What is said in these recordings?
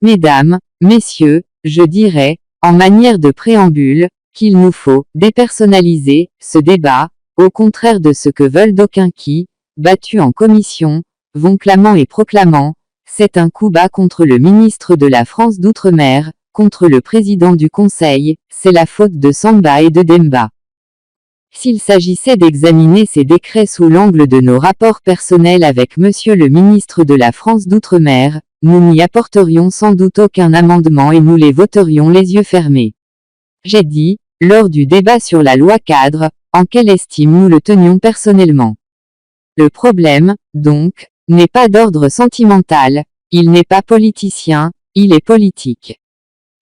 Mesdames, Messieurs, je dirais, en manière de préambule, qu'il nous faut dépersonnaliser ce débat, au contraire de ce que veulent d'aucuns qui, battus en commission, vont clamant et proclamant, c'est un coup bas contre le ministre de la France d'Outre-mer, contre le président du Conseil, c'est la faute de Samba et de Demba. S'il s'agissait d'examiner ces décrets sous l'angle de nos rapports personnels avec Monsieur le ministre de la France d'Outre-mer, nous n'y apporterions sans doute aucun amendement et nous les voterions les yeux fermés. J'ai dit, lors du débat sur la loi cadre, en quelle estime nous le tenions personnellement. Le problème, donc, n'est pas d'ordre sentimental, il n'est pas politicien, il est politique.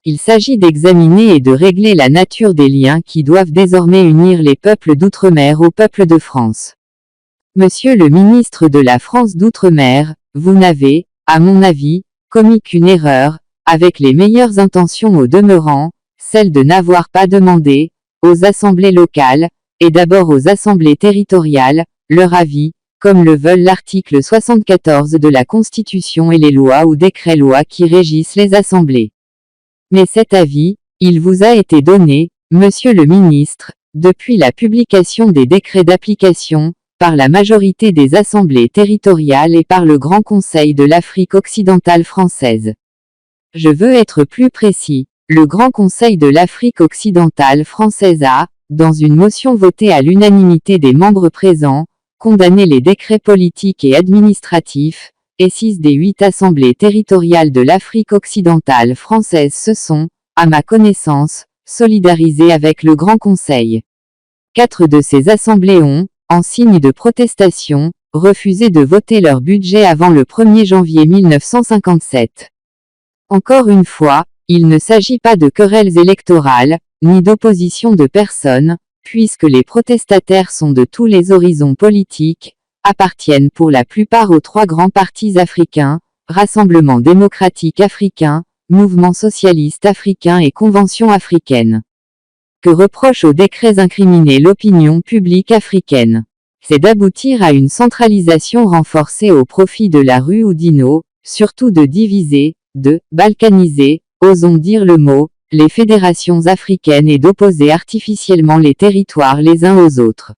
Il s'agit d'examiner et de régler la nature des liens qui doivent désormais unir les peuples d'outre-mer au peuple de France. Monsieur le ministre de la France d'outre-mer, vous n'avez, à mon avis, commis qu'une erreur, avec les meilleures intentions au demeurant, celle de n'avoir pas demandé, aux assemblées locales, et d'abord aux assemblées territoriales, leur avis, comme le veulent l'article 74 de la Constitution et les lois ou décrets-lois qui régissent les assemblées. Mais cet avis, il vous a été donné, Monsieur le ministre, depuis la publication des décrets d'application, par la majorité des assemblées territoriales et par le Grand Conseil de l'Afrique occidentale française. Je veux être plus précis, le Grand Conseil de l'Afrique occidentale française a, dans une motion votée à l'unanimité des membres présents, condamné les décrets politiques et administratifs, et 6 des 8 assemblées territoriales de l'Afrique occidentale française se sont, à ma connaissance, solidarisées avec le Grand Conseil. 4 de ces assemblées ont, en signe de protestation, refusé de voter leur budget avant le 1er janvier 1957. Encore une fois, il ne s'agit pas de querelles électorales, ni d'opposition de personnes, puisque les protestataires sont de tous les horizons politiques, appartiennent pour la plupart aux 3 grands partis africains, Rassemblement démocratique africain, Mouvement socialiste africain et Convention africaine. Que reproche aux décrets incriminés l'opinion publique africaine? C'est d'aboutir à une centralisation renforcée au profit de la rue Oudinot, surtout de diviser, de balkaniser, osons dire le mot, les fédérations africaines et d'opposer artificiellement les territoires les uns aux autres.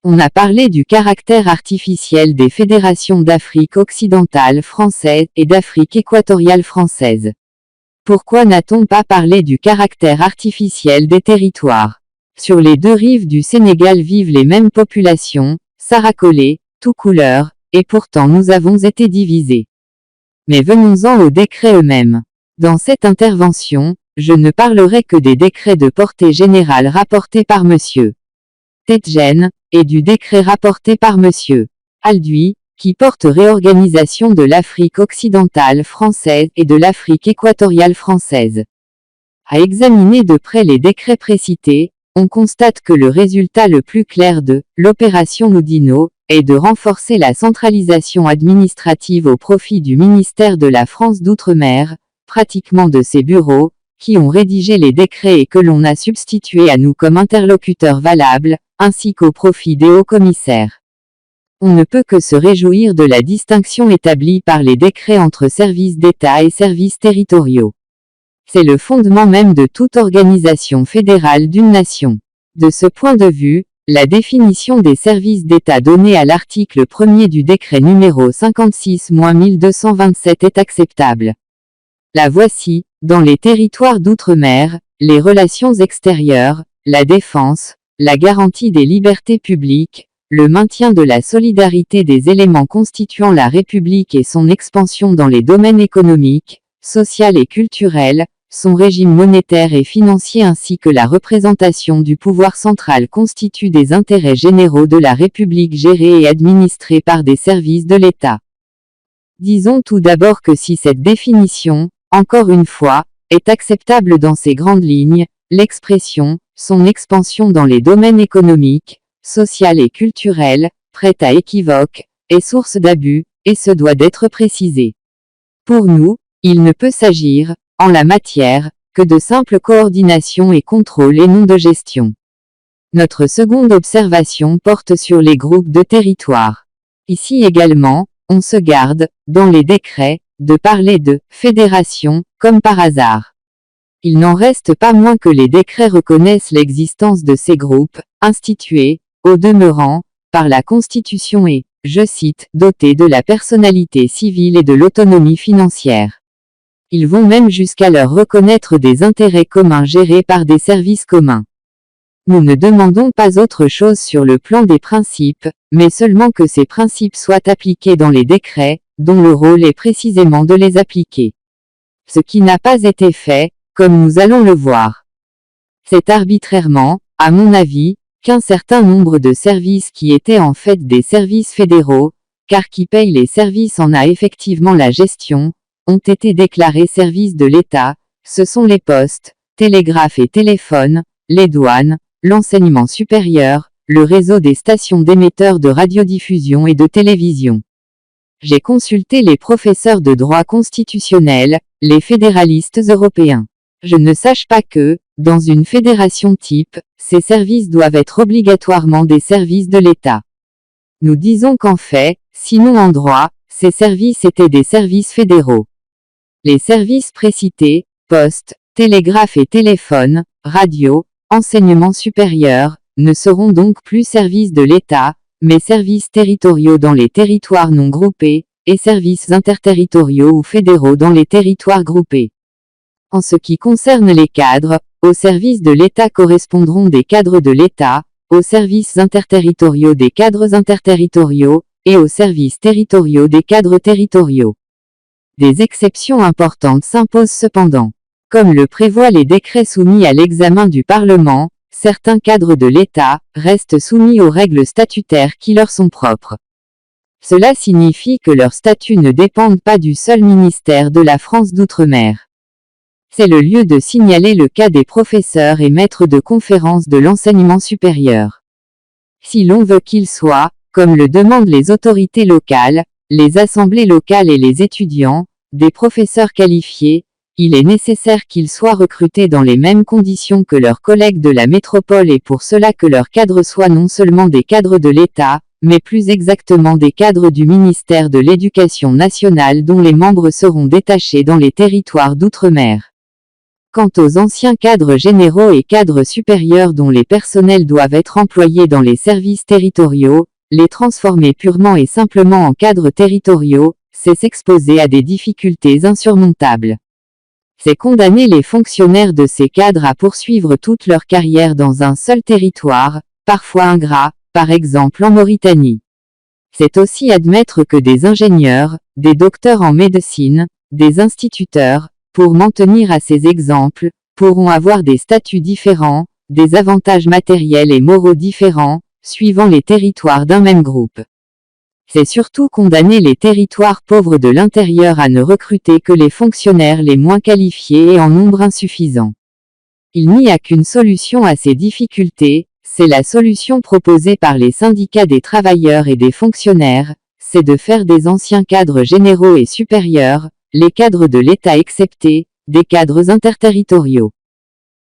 On a parlé du caractère artificiel des fédérations d'Afrique occidentale française et d'Afrique équatoriale française. Pourquoi n'a-t-on pas parlé du caractère artificiel des territoires? Sur les 2 rives du Sénégal vivent les mêmes populations, Sarakolé, tout couleur, et pourtant nous avons été divisés. Mais venons-en aux décrets eux-mêmes. Dans cette intervention, je ne parlerai que des décrets de portée générale rapportés par Monsieur Tetjen, et du décret rapporté par Monsieur Alduy, qui porte réorganisation de l'Afrique occidentale française et de l'Afrique équatoriale française. À examiner de près les décrets précités, on constate que le résultat le plus clair de l'opération Oudinot est de renforcer la centralisation administrative au profit du ministère de la France d'Outre-mer, pratiquement de ses bureaux, qui ont rédigé les décrets et que l'on a substitués à nous comme interlocuteurs valables, ainsi qu'au profit des hauts commissaires. On ne peut que se réjouir de la distinction établie par les décrets entre services d'État et services territoriaux. C'est le fondement même de toute organisation fédérale d'une nation. De ce point de vue, la définition des services d'État donnée à l'article 1er du décret numéro 56-1227 est acceptable. La voici, dans les territoires d'outre-mer, les relations extérieures, la défense, la garantie des libertés publiques, le maintien de la solidarité des éléments constituant la République et son expansion dans les domaines économiques, social et culturel, son régime monétaire et financier ainsi que la représentation du pouvoir central constituent des intérêts généraux de la République gérés et administrés par des services de l'État. Disons tout d'abord que si cette définition, encore une fois, est acceptable dans ses grandes lignes, l'expression, son expansion dans les domaines économiques, social et culturel, prête à équivoque, est source d'abus, et se doit d'être précisée. Pour nous, il ne peut s'agir, en la matière, que de simple coordination et contrôle et non de gestion. Notre seconde observation porte sur les groupes de territoires. Ici également, on se garde, dans les décrets, de parler de « fédération » comme par hasard. Il n'en reste pas moins que les décrets reconnaissent l'existence de ces groupes, institués, au demeurant, par la Constitution et, je cite, dotés de la personnalité civile et de l'autonomie financière. Ils vont même jusqu'à leur reconnaître des intérêts communs gérés par des services communs. Nous ne demandons pas autre chose sur le plan des principes, mais seulement que ces principes soient appliqués dans les décrets, dont le rôle est précisément de les appliquer. Ce qui n'a pas été fait, comme nous allons le voir. C'est arbitrairement, à mon avis, qu'un certain nombre de services qui étaient en fait des services fédéraux, car qui paye les services en a effectivement la gestion, ont été déclarés services de l'État, ce sont les postes, télégraphes et téléphones, les douanes, l'enseignement supérieur, le réseau des stations d'émetteurs de radiodiffusion et de télévision. J'ai consulté les professeurs de droit constitutionnel, les fédéralistes européens. Je ne sache pas que, dans une fédération type, ces services doivent être obligatoirement des services de l'État. Nous disons qu'en fait, sinon en droit, ces services étaient des services fédéraux. Les services précités, poste, télégraphe et téléphone, radio, enseignement supérieur, ne seront donc plus services de l'État, mais services territoriaux dans les territoires non groupés, et services interterritoriaux ou fédéraux dans les territoires groupés. En ce qui concerne les cadres, aux services de l'État correspondront des cadres de l'État, aux services interterritoriaux des cadres interterritoriaux, et aux services territoriaux des cadres territoriaux. Des exceptions importantes s'imposent cependant. Comme le prévoient les décrets soumis à l'examen du Parlement, certains cadres de l'État restent soumis aux règles statutaires qui leur sont propres. Cela signifie que leurs statuts ne dépendent pas du seul ministère de la France d'Outre-mer. C'est le lieu de signaler le cas des professeurs et maîtres de conférences de l'enseignement supérieur. Si l'on veut qu'ils soient, comme le demandent les autorités locales, les assemblées locales et les étudiants, des professeurs qualifiés, il est nécessaire qu'ils soient recrutés dans les mêmes conditions que leurs collègues de la métropole et pour cela que leurs cadres soient non seulement des cadres de l'État, mais plus exactement des cadres du ministère de l'Éducation nationale dont les membres seront détachés dans les territoires d'outre-mer. Quant aux anciens cadres généraux et cadres supérieurs dont les personnels doivent être employés dans les services territoriaux, les transformer purement et simplement en cadres territoriaux, c'est s'exposer à des difficultés insurmontables. C'est condamner les fonctionnaires de ces cadres à poursuivre toute leur carrière dans un seul territoire, parfois ingrat, par exemple en Mauritanie. C'est aussi admettre que des ingénieurs, des docteurs en médecine, des instituteurs, pour m'en tenir à ces exemples, pourront avoir des statuts différents, des avantages matériels et moraux différents, suivant les territoires d'un même groupe. C'est surtout condamner les territoires pauvres de l'intérieur à ne recruter que les fonctionnaires les moins qualifiés et en nombre insuffisant. Il n'y a qu'une solution à ces difficultés, c'est la solution proposée par les syndicats des travailleurs et des fonctionnaires, c'est de faire des anciens cadres généraux et supérieurs, les cadres de l'État exceptés, des cadres interterritoriaux.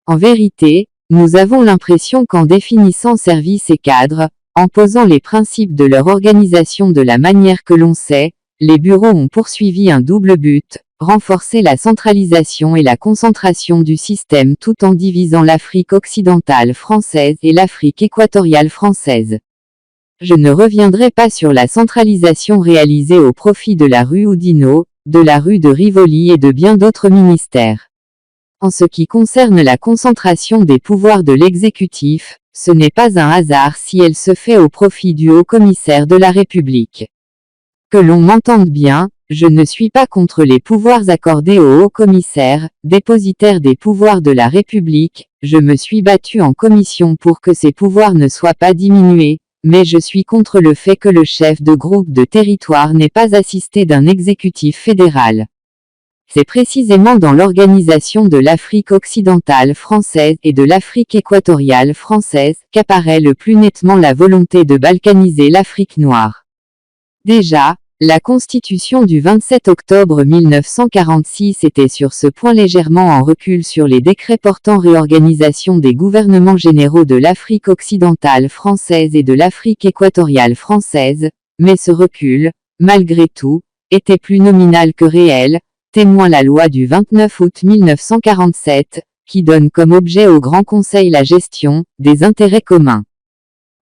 En vérité, nous avons l'impression qu'en définissant services et cadres, en posant les principes de leur organisation de la manière que l'on sait, les bureaux ont poursuivi un double but, renforcer la centralisation et la concentration du système tout en divisant l'Afrique occidentale française et l'Afrique équatoriale française. Je ne reviendrai pas sur la centralisation réalisée au profit de la rue Oudinot, de la rue de Rivoli et de bien d'autres ministères. En ce qui concerne la concentration des pouvoirs de l'exécutif, ce n'est pas un hasard si elle se fait au profit du haut-commissaire de la République. Que l'on m'entende bien, je ne suis pas contre les pouvoirs accordés au haut-commissaire, dépositaire des pouvoirs de la République, je me suis battu en commission pour que ces pouvoirs ne soient pas diminués, mais je suis contre le fait que le chef de groupe de territoire n'ait pas assisté d'un exécutif fédéral. C'est précisément dans l'organisation de l'Afrique occidentale française et de l'Afrique équatoriale française qu'apparaît le plus nettement la volonté de balkaniser l'Afrique noire. Déjà, la Constitution du 27 octobre 1946 était sur ce point légèrement en recul sur les décrets portant réorganisation des gouvernements généraux de l'Afrique occidentale française et de l'Afrique équatoriale française, mais ce recul, malgré tout, était plus nominal que réel, témoin la loi du 29 août 1947, qui donne comme objet au Grand Conseil la gestion des intérêts communs.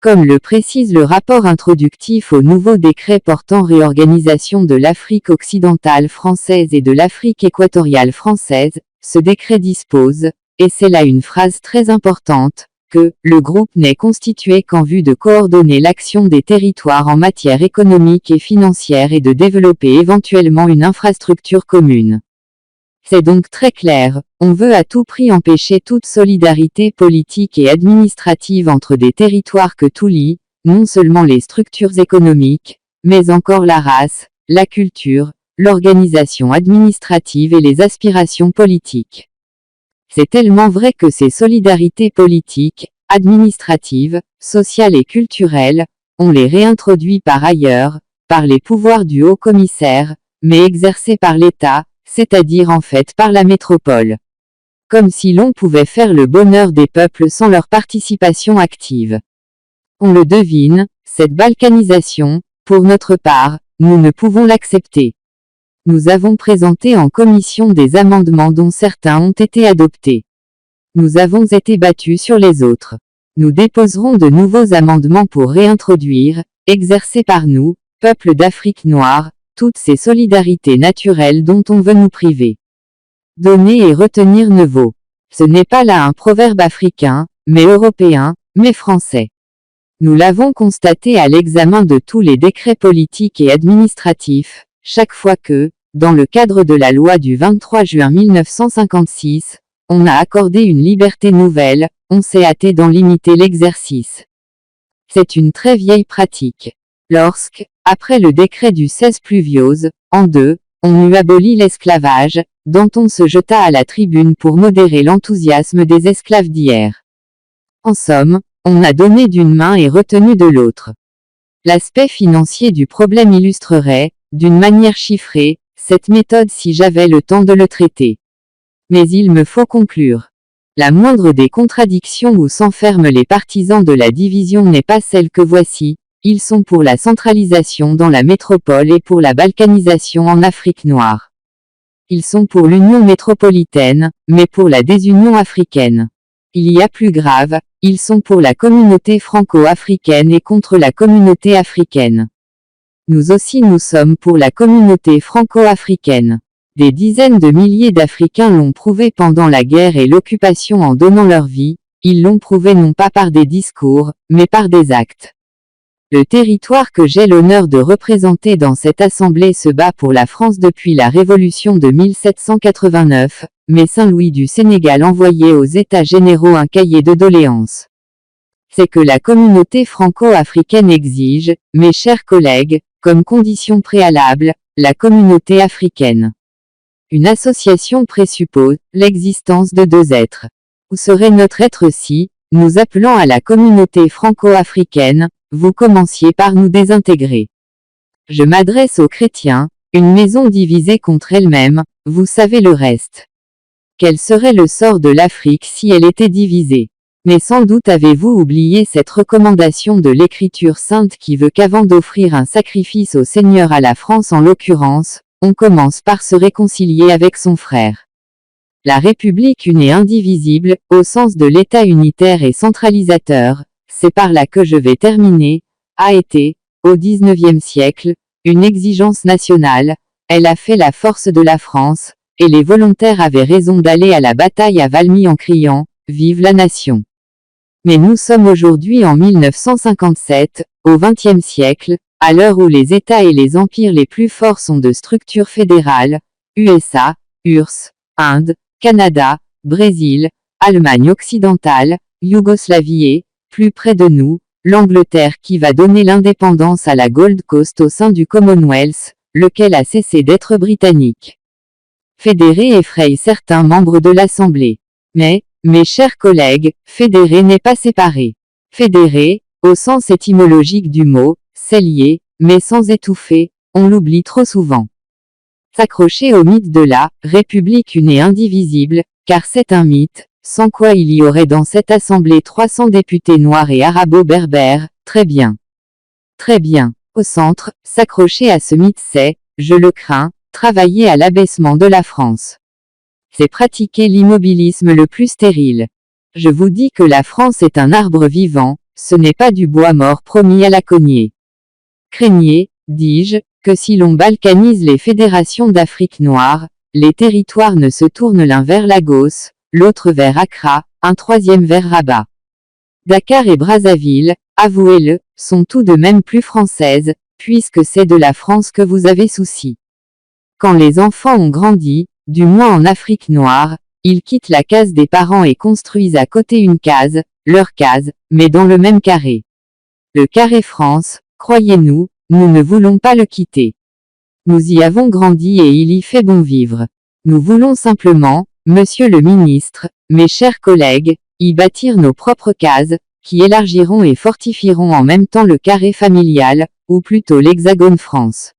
Comme le précise le rapport introductif au nouveau décret portant réorganisation de l'Afrique occidentale française et de l'Afrique équatoriale française, ce décret dispose, et c'est là une phrase très importante, que « le groupe n'est constitué qu'en vue de coordonner l'action des territoires en matière économique et financière et de développer éventuellement une infrastructure commune ». C'est donc très clair, on veut à tout prix empêcher toute solidarité politique et administrative entre des territoires que tout lie, non seulement les structures économiques, mais encore la race, la culture, l'organisation administrative et les aspirations politiques. C'est tellement vrai que ces solidarités politiques, administratives, sociales et culturelles, on les réintroduit par ailleurs, par les pouvoirs du haut-commissaire, mais exercés par l'État, c'est-à-dire en fait par la métropole. Comme si l'on pouvait faire le bonheur des peuples sans leur participation active. On le devine, cette balkanisation, pour notre part, nous ne pouvons l'accepter. Nous avons présenté en commission des amendements dont certains ont été adoptés. Nous avons été battus sur les autres. Nous déposerons de nouveaux amendements pour réintroduire, exercés par nous, peuple d'Afrique noire, toutes ces solidarités naturelles dont on veut nous priver. Donner et retenir ne vaut. Ce n'est pas là un proverbe africain, mais européen, mais français. Nous l'avons constaté à l'examen de tous les décrets politiques et administratifs, chaque fois que, dans le cadre de la loi du 23 juin 1956, on a accordé une liberté nouvelle, on s'est hâté d'en limiter l'exercice. C'est une très vieille pratique. Lorsque, après le décret du 16 Pluviose, en 2, on eut aboli l'esclavage, Danton se jeta à la tribune pour modérer l'enthousiasme des esclaves d'hier. En somme, on a donné d'une main et retenu de l'autre. L'aspect financier du problème illustrerait, d'une manière chiffrée, cette méthode si j'avais le temps de le traiter. Mais il me faut conclure. La moindre des contradictions où s'enferment les partisans de la division n'est pas celle que voici. Ils sont pour la centralisation dans la métropole et pour la balkanisation en Afrique noire. Ils sont pour l'union métropolitaine, mais pour la désunion africaine. Il y a plus grave, ils sont pour la communauté franco-africaine et contre la communauté africaine. Nous aussi nous sommes pour la communauté franco-africaine. Des dizaines de milliers d'Africains l'ont prouvé pendant la guerre et l'occupation en donnant leur vie, ils l'ont prouvé non pas par des discours, mais par des actes. Le territoire que j'ai l'honneur de représenter dans cette assemblée se bat pour la France depuis la Révolution de 1789, mais Saint-Louis du Sénégal envoyait aux États généraux un cahier de doléances. C'est que la communauté franco-africaine exige, mes chers collègues, comme condition préalable, la communauté africaine. Une association présuppose l'existence de deux êtres. Où serait notre être si, nous appelant à la communauté franco-africaine, vous commenciez par nous désintégrer? Je m'adresse aux chrétiens, une maison divisée contre elle-même, vous savez le reste. Quel serait le sort de l'Afrique si elle était divisée? Mais sans doute avez-vous oublié cette recommandation de l'Écriture sainte qui veut qu'avant d'offrir un sacrifice au Seigneur à la France en l'occurrence, on commence par se réconcilier avec son frère. La République une et indivisible, au sens de l'État unitaire et centralisateur, c'est par là que je vais terminer, a été, au XIXe siècle, une exigence nationale, elle a fait la force de la France, et les volontaires avaient raison d'aller à la bataille à Valmy en criant « Vive la nation !» Mais nous sommes aujourd'hui en 1957, au XXe siècle, à l'heure où les États et les empires les plus forts sont de structures fédérales, USA, URSS, Inde, Canada, Brésil, Allemagne occidentale, Yougoslavie et, plus près de nous, l'Angleterre qui va donner l'indépendance à la Gold Coast au sein du Commonwealth, lequel a cessé d'être britannique. Fédérer effraie certains membres de l'Assemblée. Mais, mes chers collègues, fédérer n'est pas séparer. Fédérer, au sens étymologique du mot, c'est lier, mais sans étouffer, on l'oublie trop souvent. S'accrocher au mythe de la République une et indivisible, car c'est un mythe, sans quoi il y aurait dans cette assemblée 300 députés noirs et arabo-berbères, très bien. Très bien. Au centre, s'accrocher à ce mythe c'est, je le crains, travailler à l'abaissement de la France. C'est pratiquer l'immobilisme le plus stérile. Je vous dis que la France est un arbre vivant, ce n'est pas du bois mort promis à la cognée. Craignez, dis-je, que si l'on balkanise les fédérations d'Afrique noire, les territoires ne se tournent l'un vers Lagos, l'autre vers Accra, un troisième vers Rabat. Dakar et Brazzaville, avouez-le, sont tout de même plus françaises, puisque c'est de la France que vous avez souci. Quand les enfants ont grandi, du moins en Afrique noire, ils quittent la case des parents et construisent à côté une case, leur case, mais dans le même carré. Le carré France, croyez-nous, nous ne voulons pas le quitter. Nous y avons grandi et il y fait bon vivre. Nous voulons simplement, monsieur le ministre, mes chers collègues, y bâtir nos propres cases, qui élargiront et fortifieront en même temps le carré familial, ou plutôt l'hexagone France.